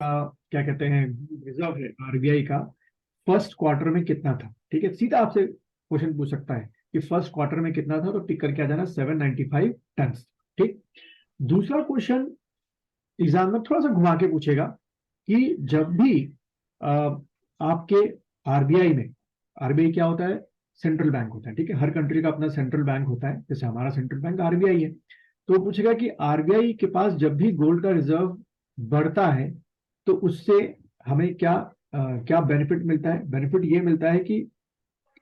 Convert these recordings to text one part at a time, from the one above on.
क्या कहते हैं, रिजर्व है आरबीआई का, फर्स्ट क्वार्टर में कितना था। ठीक है, सीधा आपसे क्वेश्चन पूछ सकता है कि फर्स्ट क्वार्टर में कितना था, तो टिक करके आ जाना 795 टन। ठीक। दूसरा क्वेश्चन एग्जाम में थोड़ा सा घुमा के पूछेगा कि जब भी अ, आपके आरबीआई में, आरबीआई क्या होता है, सेंट्रल बैंक होता है। ठीक है, हर कंट्री का अपना सेंट्रल बैंक होता है, जैसे हमारा सेंट्रल बैंक आरबीआई है। तो वो पूछेगा कि आरबीआई के पास जब भी गोल्ड का रिजर्व बढ़ता है तो उससे हमें क्या बेनिफिट मिलता है। बेनिफिट ये मिलता है कि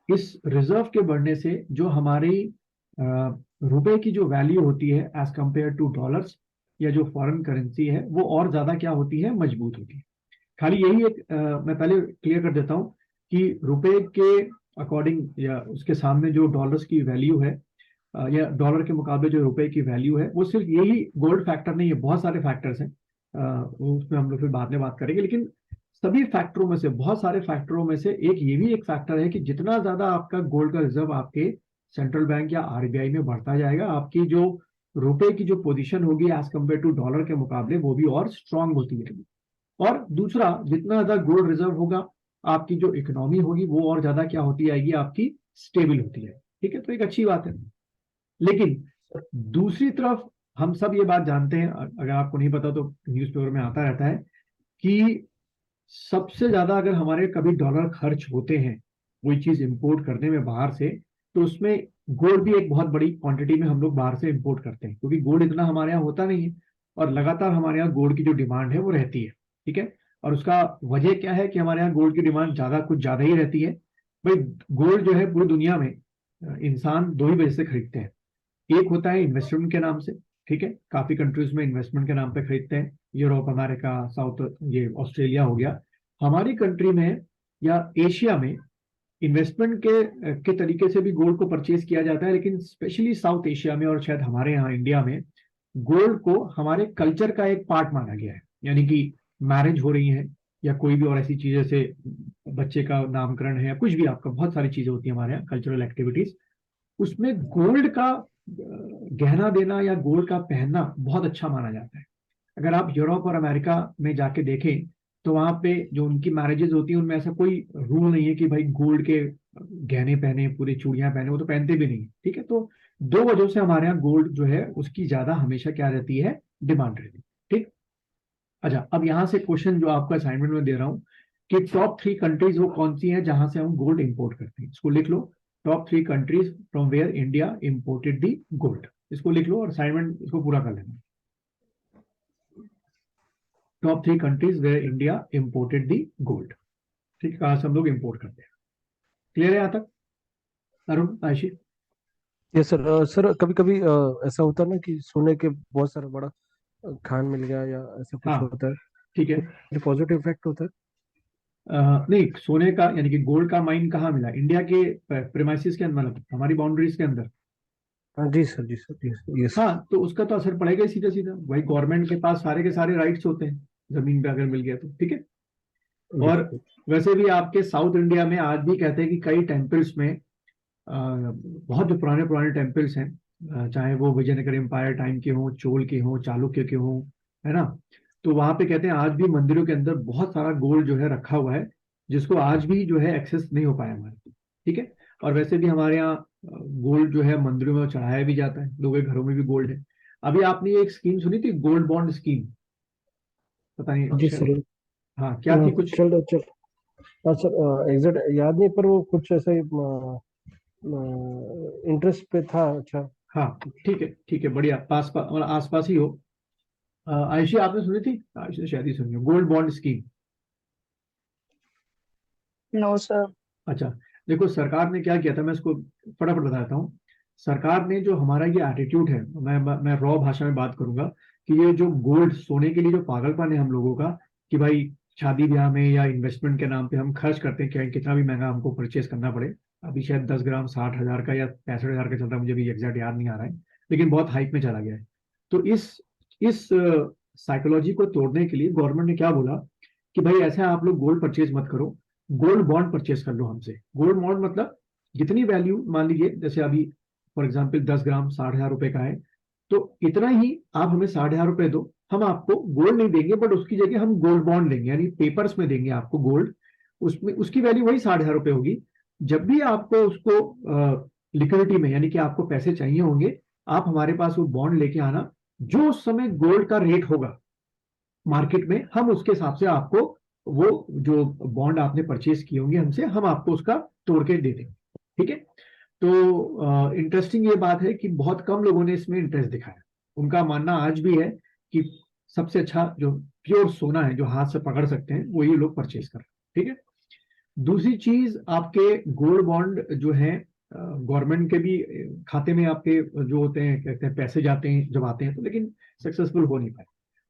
इस रिजर्व के बढ़ने से जो हमारी रुपए की जो वैल्यू होती है एज कंपेयर टू डॉलर्स या जो फॉरेन करेंसी है, वो और ज्यादा क्या होती है, मजबूत होती है। खाली यही एक मैं पहले क्लियर कर देता हूं कि रुपए के अकॉर्डिंग या उसके सामने जो डॉलर्स की वैल्यू है, या डॉलर के मुकाबले जो रुपए की वैल्यू है, वो सिर्फ यही गोल्ड फैक्टर नहीं है, बहुत सारे फैक्टर्स हैं। उसमें हम लोग फिर बाद में बात करेंगे, लेकिन सभी फैक्टरों में से, बहुत सारे फैक्टरों में से एक ये भी एक फैक्टर है कि जितना ज्यादा आपका गोल्ड का रिजर्व आपके सेंट्रल बैंक या आरबीआई में बढ़ता जाएगा, आपकी जो रुपए की जो पोजीशन होगी एज कम्पेयर टू डॉलर के मुकाबले, वो भी और स्ट्रांग होती रहेगी। और दूसरा, जितना ज्यादा गोल्ड रिजर्व होगा, आपकी जो इकोनॉमी होगी वो और ज्यादा क्या होती आएगी, आपकी स्टेबल होती है। ठीक है, तो एक अच्छी बात है। लेकिन दूसरी तरफ हम सब ये बात जानते हैं, अगर आपको नहीं पता तो न्यूज़पेपर में आता रहता है कि सबसे ज्यादा अगर हमारे कभी डॉलर खर्च होते हैं कोई चीज इंपोर्ट करने में बाहर से, तो उसमें गोल्ड भी एक बहुत बड़ी क्वांटिटी में हम लोग बाहर से इंपोर्ट करते हैं, क्योंकि गोल्ड इतना हमारे यहाँ होता नहीं है और लगातार हमारे यहाँ गोल्ड की जो डिमांड है वो रहती है। ठीक है, और उसका वजह क्या है कि हमारे यहाँ गोल्ड की डिमांड कुछ ज्यादा ही रहती है। भाई, गोल्ड जो है पूरी दुनिया में इंसान दो ही वजह से खरीदते हैं। एक होता है इन्वेस्टमेंट के नाम से। ठीक है, काफी कंट्रीज में इन्वेस्टमेंट के नाम पे खरीदते हैं, यूरोप, अमेरिका, साउथ, ये ऑस्ट्रेलिया हो गया। हमारी कंट्री में या एशिया में इन्वेस्टमेंट के तरीके से भी गोल्ड को परचेज किया जाता है, लेकिन स्पेशली साउथ एशिया में और शायद हमारे यहाँ इंडिया में गोल्ड को हमारे कल्चर का एक पार्ट माना गया है। यानी कि मैरिज हो रही है या कोई भी और ऐसी चीज, जैसे बच्चे का नामकरण है या कुछ भी, आपका बहुत सारी चीजें होती है हमारे यहाँ कल्चरल एक्टिविटीज, उसमें गोल्ड का गहना देना या गोल्ड का पहनना बहुत अच्छा माना जाता है। अगर आप यूरोप और अमेरिका में जाके देखें तो वहां पे जो उनकी मैरिजेस होती हैं उनमें ऐसा कोई रूल नहीं है कि भाई गोल्ड के गहने पहने, पूरी चूड़ियां पहने, वो तो पहनते भी नहीं है। ठीक है, तो दो वजहों से हमारे यहाँ गोल्ड जो है उसकी ज्यादा हमेशा क्या रहती है, डिमांड रहती है। ठीक। अच्छा, अब यहाँ से क्वेश्चन जो आपको असाइनमेंट में दे रहा हूँ कि टॉप 3 कंट्रीज वो कौन सी हैं जहां से हम गोल्ड इंपोर्ट करते हैं, इसको लिख लो। Top 3 countries from where India imported the gold, इसको लिख लो और असाइनमेंट इसको पूरा कर लेना। Top 3 countries where India imported the gold. ठीक है, कहाँ से हम लोग इंपोर्ट करते हैं। क्लियर है यहाँ तक, Arun, Aishi? Yes sir. Sir कभी कभी ऐसा होता है ना कि सोने के बहुत सारा बड़ा खान मिल गया या ऐसा कुछ हाँ, होता है, ठीक है। तो पॉजिटिव इफेक्ट होता है। नहीं, सोने का यानी कि गोल्ड का माइन कहाँ मिला, इंडिया के प्रेमाइसिस के अंदर, मतलब हमारी बाउंड्रीज के अंदर। हाँ जी सर, जी सर, जी यस। हाँ, तो उसका तो असर पड़ेगा ही सीधा सीधा। भाई, गवर्नमेंट के पास सारे के सारे राइट्स होते हैं जमीन पे, अगर मिल गया तो। ठीक है। यस और वैसे भी आपके साउथ इंडिया में आज भी कहते हैं कि कई टेम्पल्स में, बहुत जो पुराने पुराने टेम्पल्स हैं, चाहे वो विजयनगर एम्पायर टाइम के हों, चोल के हों, चालुक्य के हों, है ना, तो वहां पे कहते हैं आज भी मंदिरों के अंदर बहुत सारा गोल्ड जो है रखा हुआ है, जिसको आज भी जो है एक्सेस नहीं हो पाया हमारे। ठीक है। और वैसे भी हमारे यहाँ गोल्ड जो है मंदिरों में चढ़ाया भी जाता है, लोगों के घरों में भी गोल्ड है। अभी आपने ये एक स्कीम सुनी थी, गोल्ड बॉन्ड स्कीम? पता नहीं जी शायद। सर। हाँ, क्या थी कुछ? चल चल। हाँ सर, एग्जैक्ट याद नहीं, पर वो कुछ ऐसे इंटरेस्ट पे था। अच्छा। हाँ, ठीक है, ठीक है, बढ़िया, मतलब आस पास ही हो। आयुषी, आपने सुनी थी? आयुषी ने शायद ही सुनी हो, gold bond scheme. No sir. अच्छा, देखो सरकार ने क्या किया था, मैं इसको फटाफट बताता हूँ। सरकार ने जो हमारा ये एटीट्यूड है, मैं रॉ भाषा में बात करूंगा, कि ये जो गोल्ड, सोने के लिए जो पागलपन है हम लोगों का, कि भाई शादी ब्याह में या इन्वेस्टमेंट के नाम पे हम खर्च करते हैं, क्या कितना भी महंगा हमको परचेस करना पड़े। अभी शायद 10 ग्राम 60,000 का या 65,000 का चल रहा है, मुझे भी एग्जैक्ट याद नहीं आ रहा है, लेकिन बहुत हाइक में चला गया है। तो इस साइकोलॉजी को तोड़ने के लिए गवर्नमेंट ने क्या बोला कि भाई ऐसा आप लोग गोल्ड परचेज मत करो, गोल्ड बॉन्ड परचेज कर लो हमसे। गोल्ड बॉन्ड मतलब जितनी वैल्यू, मान लीजिए जैसे अभी फॉर एग्जाम्पल 10 ग्राम 60,000 रुपए का है, तो इतना ही आप हमें 60,000 रुपए दो, हम आपको गोल्ड नहीं देंगे, बट उसकी जगह हम गोल्ड बॉन्ड देंगे, यानी पेपर्स में देंगे आपको गोल्ड। उसमें उसकी वैल्यू वही 60,000 रुपये होगी। जब भी आपको उसको लिक्विडिटी में, यानी कि आपको पैसे चाहिए होंगे, आप हमारे पास वो बॉन्ड लेके आना। जो उस समय गोल्ड का रेट होगा मार्केट में, हम उसके हिसाब से आपको वो जो बॉन्ड आपने परचेज किए होंगे हमसे, हम आपको उसका तोड़ के दे देंगे। ठीक है। तो इंटरेस्टिंग ये बात है कि बहुत कम लोगों ने इसमें इंटरेस्ट दिखाया। उनका मानना आज भी है कि सबसे अच्छा जो प्योर सोना है, जो हाथ से पकड़ सकते हैं, वो ये लोग परचेज कर रहे हैं। ठीक है। दूसरी चीज, आपके गोल्ड बॉन्ड जो है गवर्नमेंट के भी खाते में आपके जो होते हैं, कहते हैं पैसे जाते हैं जब आते हैं तो, लेकिन सक्सेसफुल हो नहीं पाए।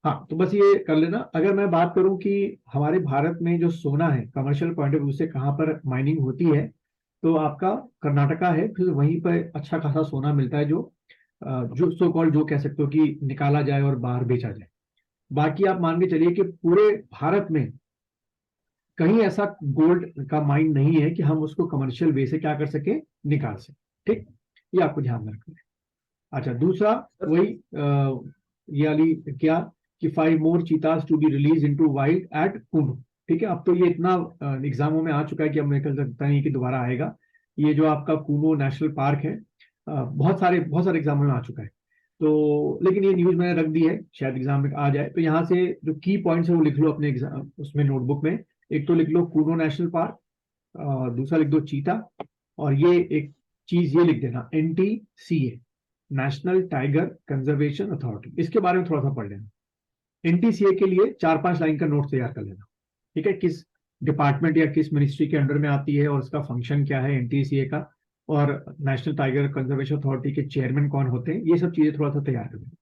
हाँ, तो बस ये कर लेना। अगर मैं बात करूं कि हमारे भारत में जो सोना है कमर्शियल पॉइंट ऑफ व्यू से कहाँ पर माइनिंग होती है, तो आपका कर्नाटका है, फिर वहीं पर अच्छा खासा सोना मिलता है, जो सो कॉल्ड, जो कह सकते हो कि निकाला जाए और बाहर बेचा जाए। बाकी आप मान के चलिए कि पूरे भारत में कहीं ऐसा गोल्ड का माइन नहीं है कि हम उसको कमर्शियल वे से क्या कर सके, निकाल सके। ठीक, ये आपको ध्यान में रखना है। अच्छा, दूसरा वही ये वाली क्या, कि 5 more cheetahs to be release into wild at Kumbh. ठीक है। अब तो ये इतना एग्जामों में आ चुका है कि अब मेरे को लगता नहीं कि दोबारा आएगा। ये जो आपका कुनो नेशनल पार्क है, बहुत सारे एग्जामों में आ चुका है। तो लेकिन ये न्यूज मैंने रख दी है, शायद एग्जाम में आ जाए। तो यहाँ से जो की पॉइंट्स है वो लिख लो अपने एग्जाम उसमें नोटबुक में। एक तो लिख लो कूनो नेशनल पार्क, दूसरा लिख दो चीता, और ये एक चीज ये लिख देना NTCA, national tiger conservation authority. इसके बारे में थोड़ा सा पढ़ लेना। NTCA के लिए 4-5 लाइन का नोट तैयार कर लेना। ठीक है, किस डिपार्टमेंट या किस मिनिस्ट्री के अंडर में आती है और उसका फंक्शन क्या है NTCA का, और नेशनल टाइगर कंजर्वेशन अथॉरिटी के चेयरमैन कौन होते हैं, ये सब चीजें थोड़ा सा तैयार कर लेना।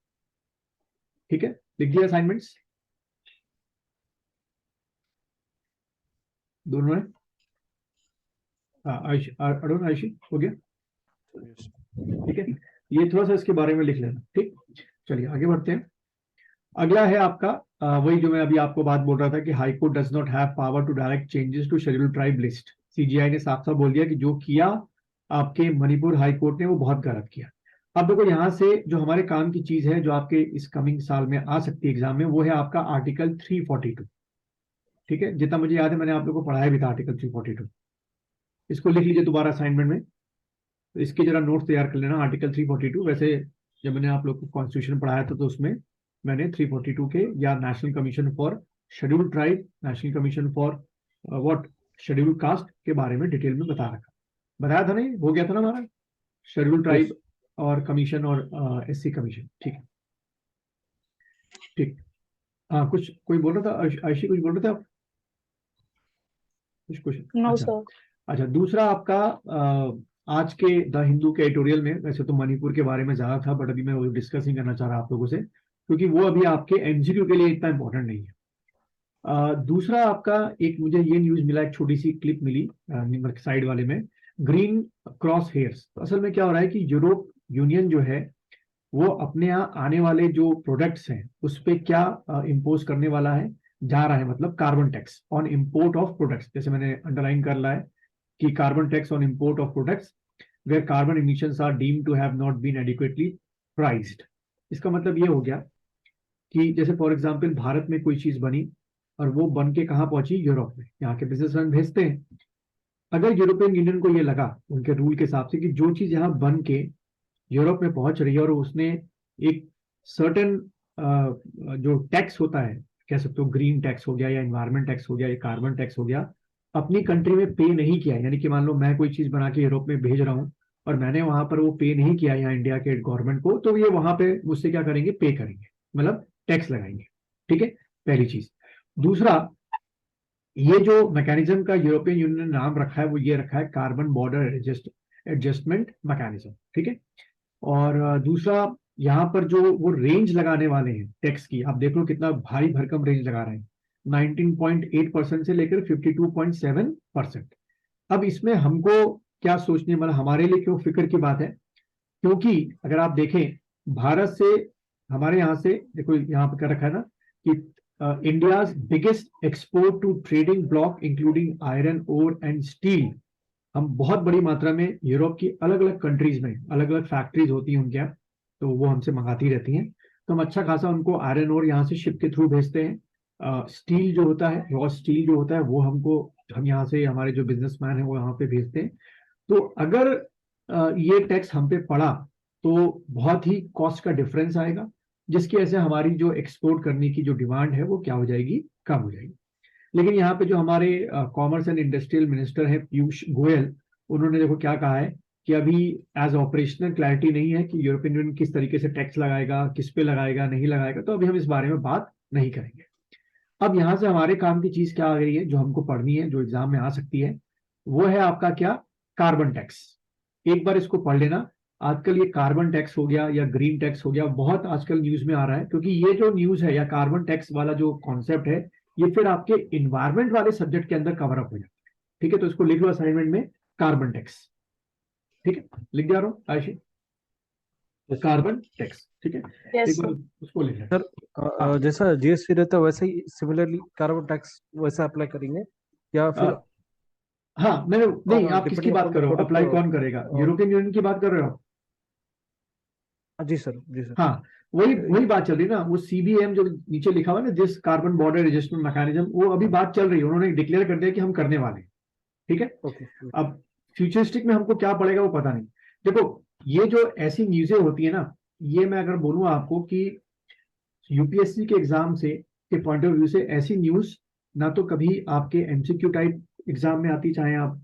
ठीक है, लिख दिया असाइनमेंट्स दोनों ने? अरुण, आयुषी, हो गया? ठीक है, ये थोड़ा सा इसके बारे में लिख लेना। ठीक, चलिए आगे बढ़ते हैं। अगला है आपका वही जो मैं अभी आपको बात बोल रहा था कि high court does not have power to direct changes to schedule tribe list. CGI ने साफ साफ बोल दिया कि जो किया आपके मणिपुर हाई कोर्ट ने वो बहुत गलत किया। अब देखो, यहाँ से जो हमारे काम की चीज है जो आपके इस कमिंग साल में आ सकती है एग्जाम में, वो है आपका आर्टिकल 342। ठीक है, जितना मुझे याद है मैंने आप लोगों को पढ़ाया भी था आर्टिकल 342। इसको लिख लीजिए दोबारा असाइनमेंट में। तो इसके जरा नोट तैयार कर लेना, आर्टिकल 342। वैसे जब मैंने आप लोग को कॉन्स्टिट्यूशन पढ़ाया था तो उसमें मैंने 342 के, या national commission for schedule tribe, national commission for what, schedule caste के बारे में डिटेल में बताया था नहीं, हो गया था ना हमारा शेड्यूल ट्राइब और कमीशन और SC कमीशन। ठीक है, ठीक। हाँ, कुछ कोई बोल रहा था, आयशी कुछ बोल रहे थे आप? कुछ? नो अच्छा, सर। अच्छा। दूसरा आपका आज के द हिंदू के एडिटोरियल में, वैसे तो मणिपुर के बारे में ज्यादा था, बट अभी मैं वो डिस्कस नहीं करना चाह रहा आप लोगों से, क्योंकि वो अभी आपके MCQ के लिए इतना इंपॉर्टेंट नहीं है। दूसरा आपका एक मुझे ये न्यूज मिला, एक छोटी सी क्लिप मिली साइड वाले में, ग्रीन क्रॉस हेयर्स। तो असल में क्या हो रहा है कि यूरोप यूनियन जो है वो अपने यहाँ आने वाले जो प्रोडक्ट्स हैं उस पर क्या इम्पोज करने वाला है, जा रहा है, मतलब carbon tax on import of products. जैसे मैंने अंडरलाइन कर रहा है कि carbon tax on import of products where carbon emissions are deemed to have not been adequately priced. इसका मतलब ये हो गया कि जैसे फॉर एग्जांपल भारत में कोई चीज बनी और वो बन के कहाँ पहुंची, यूरोप में, यहाँ के बिजनेसमैन भेजते हैं। अगर यूरोपियन यूनियन को ये लगा उनके रूल के हिसाब से कि जो चीज यहाँ बन के यूरोप में पहुंच रही है और उसने एक सर्टेन जो टैक्स होता है, कह सकते हो ग्रीन टैक्स हो गया या एनवायरमेंट टैक्स हो गया या कार्बन टैक्स हो गया, अपनी कंट्री में पे नहीं किया, यानी कि मान लो मैं कोई चीज बना के यूरोप में भेज रहा हूँ और मैंने वहां पर वो पे नहीं किया यहाँ इंडिया के गवर्नमेंट को, तो ये वहां पे मुझसे क्या करेंगे, पे करेंगे, मतलब टैक्स लगाएंगे। ठीक है, पहली चीज। दूसरा, ये जो मैकेनिज्म का यूरोपियन यूनियन ने नाम रखा है वो ये रखा है कार्बन बॉर्डर एडजस्टमेंट मैकेनिज्म। ठीक है, और दूसरा यहाँ पर जो वो रेंज लगाने वाले हैं टैक्स की, आप देख लो कितना भारी भरकम रेंज लगा रहे हैं, 19.8% से लेकर 52.7%। अब इसमें हमको क्या सोचने, मतलब हमारे लिए क्यों फिक्र की बात है, क्योंकि अगर आप देखें भारत से, हमारे यहाँ से देखो यहाँ पर क्या रखा है ना कि India's biggest export to trading bloc including iron ore and steel. हम बहुत बड़ी मात्रा में यूरोप की अलग अलग कंट्रीज में अलग अलग फैक्ट्रीज होती हैं उनके यहाँ, तो वो हमसे मंगाती रहती हैं। तो हम अच्छा खासा उनको आयरन ओर यहाँ से शिप के थ्रू भेजते हैं। स्टील जो होता है, रॉ स्टील जो होता है, वो हम यहाँ से हमारे जो बिजनेसमैन है वो यहाँ पे भेजते हैं। तो अगर ये टैक्स हम पे पड़ा तो बहुत ही कॉस्ट का डिफरेंस आएगा, जिसकी वजह से हमारी जो एक्सपोर्ट करने की जो डिमांड है वो क्या हो जाएगी, कम हो जाएगी। लेकिन यहाँ पे जो हमारे कॉमर्स एंड इंडस्ट्रियल मिनिस्टर है पीयूष गोयल, उन्होंने देखो क्या कहा है कि अभी एज ऑपरेशनल क्लैरिटी नहीं है कि यूरोपियन यूनियन किस तरीके से टैक्स लगाएगा, किस पे लगाएगा, नहीं लगाएगा, तो अभी हम इस बारे में बात नहीं करेंगे। अब यहाँ से हमारे काम की चीज क्या आ गई है, जो हमको पढ़नी है, जो एग्जाम में आ सकती है, वो है आपका क्या, कार्बन टैक्स। एक बार इसको पढ़ लेना। आजकल ये कार्बन टैक्स हो गया या ग्रीन टैक्स हो गया, बहुत आजकल न्यूज में आ रहा है, क्योंकि ये जो न्यूज है या कार्बन टैक्स वाला जो कॉन्सेप्ट है, ये फिर आपके इन्वायरमेंट वाले सब्जेक्ट के अंदर कवर अप हो जाता है। ठीक है, तो इसको लिख लो असाइनमेंट में, कार्बन टैक्स। ठीक है, लिख जा रहा हूँ आयशी, कार्बन टैक्स। ठीक है, यस एक बार सर। उसको लिख लें। सर जैसा जीएसटी रहता है वैसे ही सिमिलरली कार्बन टैक्स वैसा अप्लाई करेंगे या फिर हाँ, मैंने नहीं, आप किसकी डिपेंडिंग बात अपॉन कर द रहे हो, प्रोडक्ट? अप्लाई कौन करेगा, यूरोपियन यूनियन की बात कर रहे हो आप? जी सर, जी सर। हाँ, वही वही बात चल रही है ना, वो सीबीएम जो नीचे लिखा हुआ है ना, जिस कार्बन बॉर्डर एडजस्टमेंट मैकेनिज्म, वो अभी बात चल रही है, उन्होंने डिक्लेयर कर दिया कि हम करने वाले हैं। ठीक है, ओके। अब फ्यूचरिस्टिक में हमको क्या पड़ेगा वो पता नहीं। देखो, ये जो ऐसी न्यूजें होती है ना, ये मैं अगर बोलूँ आपको कि यूपीएससी के एग्जाम से के पॉइंट ऑफ व्यू से ऐसी न्यूज ना तो कभी आपके एमसीक्यू टाइप एग्जाम में आती, चाहे आप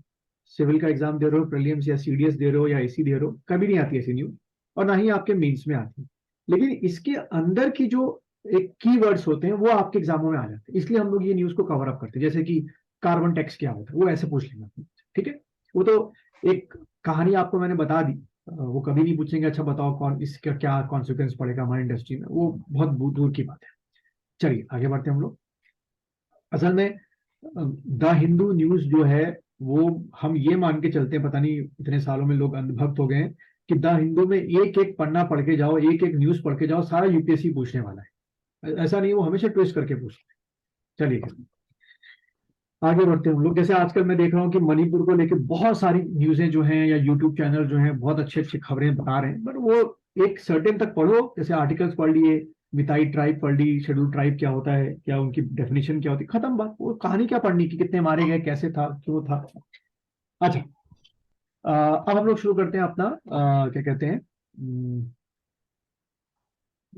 सिविल का एग्जाम दे रहे हो, प्रीलिम्स या सीडीएस दे रहे हो या एसी दे रहे हो, कभी नहीं आती ऐसी न्यूज, और ना ही आपके मेंस में आती। लेकिन इसके अंदर की जो एक कीवर्ड्स होते हैं वो आपके एग्जामों में आ जाते हैं, इसलिए हम लोग ये न्यूज को कवर अप करते हैं। जैसे कि कार्बन टैक्स क्या होता है, वो ऐसे पूछ लेंगे। ठीक है, वो तो एक कहानी आपको मैंने बता दी, वो कभी नहीं पूछेंगे अच्छा बताओ कौन इसका क्या कॉन्सिक्वेंस पड़ेगा हमारी इंडस्ट्री में, वो बहुत दूर की बात है। चलिए आगे बढ़ते हैं हम लोग। असल में द हिंदू न्यूज जो है, वो हम ये मान के चलते हैं, पता नहीं इतने सालों में लोग अंधभक्त हो गए हैं कि द हिंदू में एक एक पन्ना पढ़ के जाओ, एक एक न्यूज पढ़ के जाओ, सारा यूपीएससी पूछने वाला है। ऐसा नहीं, वो हमेशा ट्विस्ट करके पूछते हैं। चलिए आगे बढ़ते हैं हम लोग। जैसे आजकल मैं देख रहा हूँ कि मणिपुर को लेकर बहुत सारी न्यूज़ें जो हैं या यूट्यूब चैनल जो हैं बहुत अच्छी अच्छी खबरें बता रहे हैं, बट वो एक सर्टेन तक पढ़ो, जैसे आर्टिकल्स पढ़ लिए, मिताई ट्राइब पढ़ ली, शेड्यूल ट्राइब क्या होता है, क्या उनकी डेफिनेशन क्या होती है, खत्म बात। वो कहानी क्या पढ़नी कि कितने मारे गए, कैसे था, क्यों था। अच्छा, अब हम लोग शुरू करते हैं अपना क्या कहते हैं